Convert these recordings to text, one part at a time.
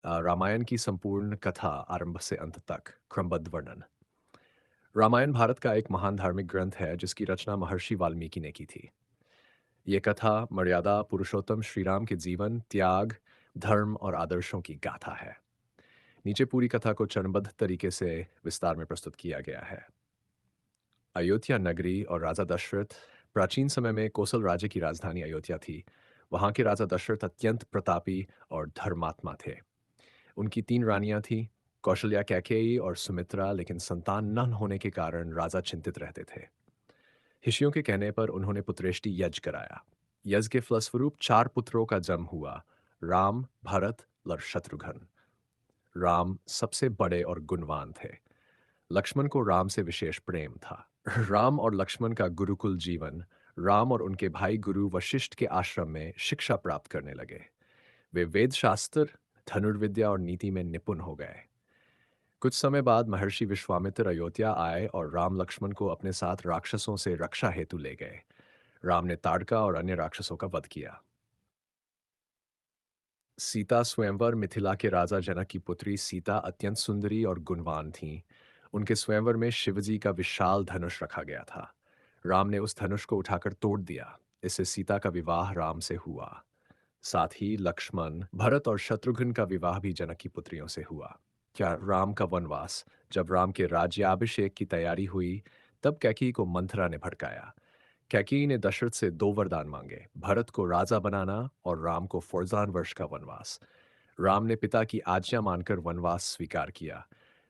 रामायण की संपूर्ण कथा आरंभ से अंत तक क्रमबद्ध वर्णन। रामायण भारत का एक महान धार्मिक ग्रंथ है जिसकी रचना महर्षि वाल्मीकि ने की थी। ये कथा मर्यादा पुरुषोत्तम श्री राम के जीवन, त्याग, धर्म और आदर्शों की गाथा है। नीचे पूरी कथा को चरणबद्ध तरीके से विस्तार में प्रस्तुत किया गया है। अयोध्या नगरी और राजा दशरथ। प्राचीन समय में कोसल राज्य की राजधानी अयोध्या थी। वहां के राजा दशरथ अत्यंत प्रतापी और धर्मात्मा थे। उनकी 3 रानियाँ थीं, कौशल्या, कैकेयी और सुमित्रा, लेकिन संतान न होने के कारण राजा चिंतित रहते थे। ऋषियों के कहने पर उन्होंने पुत्रेष्टि यज्ञ कराया। यज्ञ के फलस्वरूप 4 पुत्रों का जन्म हुआ, राम, भरत और शत्रुघ्न। राम सबसे बड़े और गुणवान थे। लक्ष्मण को राम से विशेष प्रेम था। राम और लक्ष्मण का गुरुकुल जीवन। राम और उनके भाई गुरु वशिष्ठ के आश्रम में शिक्षा प्राप्त करने लगे। वे वेद शास्त्र, धनुर्विद्या और नीति में निपुण हो गए। कुछ समय बाद महर्षि विश्वामित्र अयोध्या आए और राम लक्ष्मण को अपने साथ राक्षसों से रक्षा हेतु ले गए। राम ने ताड़का और अन्य राक्षसों का वध किया। सीता स्वयंवर। मिथिला के राजा जनक की पुत्री सीता अत्यंत सुंदरी और गुणवान थीं। उनके स्वयंवर में शिवजी का विशाल धनुष रखा गया था। राम ने उस धनुष को उठाकर तोड़ दिया। इससे सीता का विवाह राम से हुआ। साथ ही लक्ष्मण, भरत और शत्रुघ्न का विवाह भी जनक की पुत्रियों से हुआ। क्या राम का वनवास। जब राम के राज्याभिषेक की तैयारी हुई, तब कैकेयी को मंथरा ने भड़काया। कैकेयी ने दशरथ से 2 वरदान मांगे, भरत को राजा बनाना और राम को 4 वर्ष का वनवास। राम ने पिता की आज्ञा मानकर वनवास स्वीकार किया।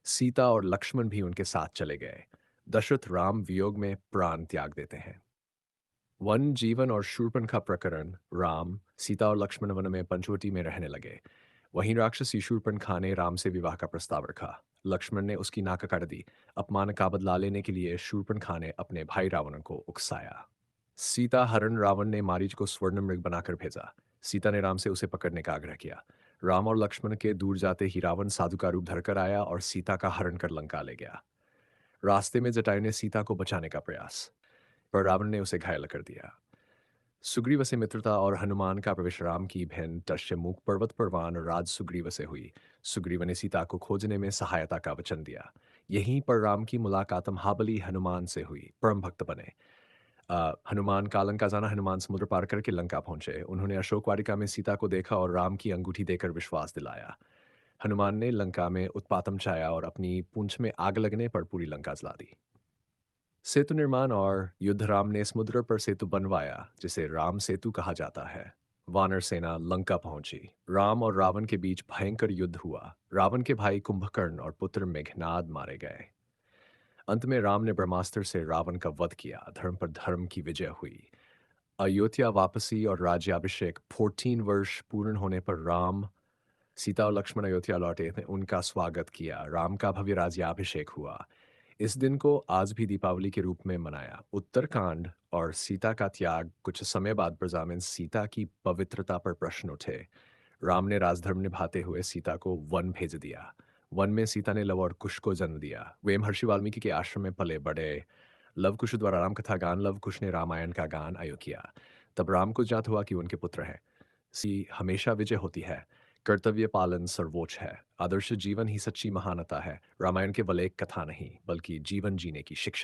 सीता और लक्ष्मण भी उनके साथ चले गए। दशरथ राम वियोग में प्राण त्याग देते हैं। वन जीवन और शूर्पणखा प्रकरण। राम, सीता और लक्ष्मण वन में पंचवटी में रहने लगे। वहीं राक्षसी शूर्पणखा ने राम से विवाह का प्रस्ताव रखा। लक्ष्मण ने उसकी नाक काट दी। अपमान का बदला लेने के लिए शूर्पणखा ने अपने भाई रावण को उकसाया। सीता हरण। रावण ने मारीच को स्वर्ण मृग बनाकर भेजा। सीता ने राम से उसे पकड़ने का आग्रह किया। राम और लक्ष्मण के दूर जाते ही रावण साधु का रूप धरकर आया और सीता का हरण कर लंका ले गया। रास्ते में जटायु ने सीता को बचाने का प्रयास, पर रावण ने उसे घायल कर दिया। सुग्रीव से मित्रता और हनुमान का प्रवेश। राम की बहन टश्यमुख पर्वत पर वानर राज सुग्रीव से हुई। सुग्रीव ने सीता को खोजने में सहायता का वचन दिया। यहीं पर राम की मुलाकात महाबली हनुमान से हुई। परम भक्त बने। हनुमान का लंका जाना। हनुमान समुद्र पार करके लंका पहुंचे। उन्होंने अशोक वाटिका में सीता को देखा और राम की अंगूठी देकर विश्वास दिलाया। हनुमान ने लंका में उत्पात मचाया और अपनी पूंछ में आग लगने पर पूरी लंका जला दी। सेतु निर्माण और युद्ध। राम ने समुद्र पर सेतु बनवाया जिसे राम सेतु कहा जाता है। वानर सेना लंका पहुंची। राम और रावण के बीच भयंकर युद्ध हुआ। रावण के भाई कुंभकर्ण और पुत्र मेघनाद मारे गए। अंत में राम ने ब्रह्मास्त्र से रावण का वध किया। धर्म पर धर्म की विजय हुई। अयोध्या वापसी और राज्याभिषेक। 14 वर्ष पूर्ण होने पर राम, सीता और लक्ष्मण अयोध्या लौटे थे। उनका स्वागत किया। राम का भव्य राज्याभिषेक हुआ। इस दिन को आज भी दीपावली के रूप में मनाया। उत्तरकांड और सीता का त्याग। कुछ समय बाद प्रजा में सीता की पवित्रता पर प्रश्न उठे। राम ने राजधर्म निभाते हुए सीता को वन भेज दिया। वन में सीता ने लव और कुश को जन्म दिया। वे महर्षि वाल्मीकि के आश्रम में पले बड़े। लव कुश द्वारा राम कथा गान। लव कुश ने रामायण का गान आयो किया। तब राम को ज्ञात हुआ कि उनके पुत्र हैं। सी हमेशा विजय होती है। कर्तव्य पालन सर्वोच्च है। आदर्श जीवन ही सच्ची महानता है। रामायण केवल एक कथा नहीं, बल्कि जीवन जीने की शिक्षा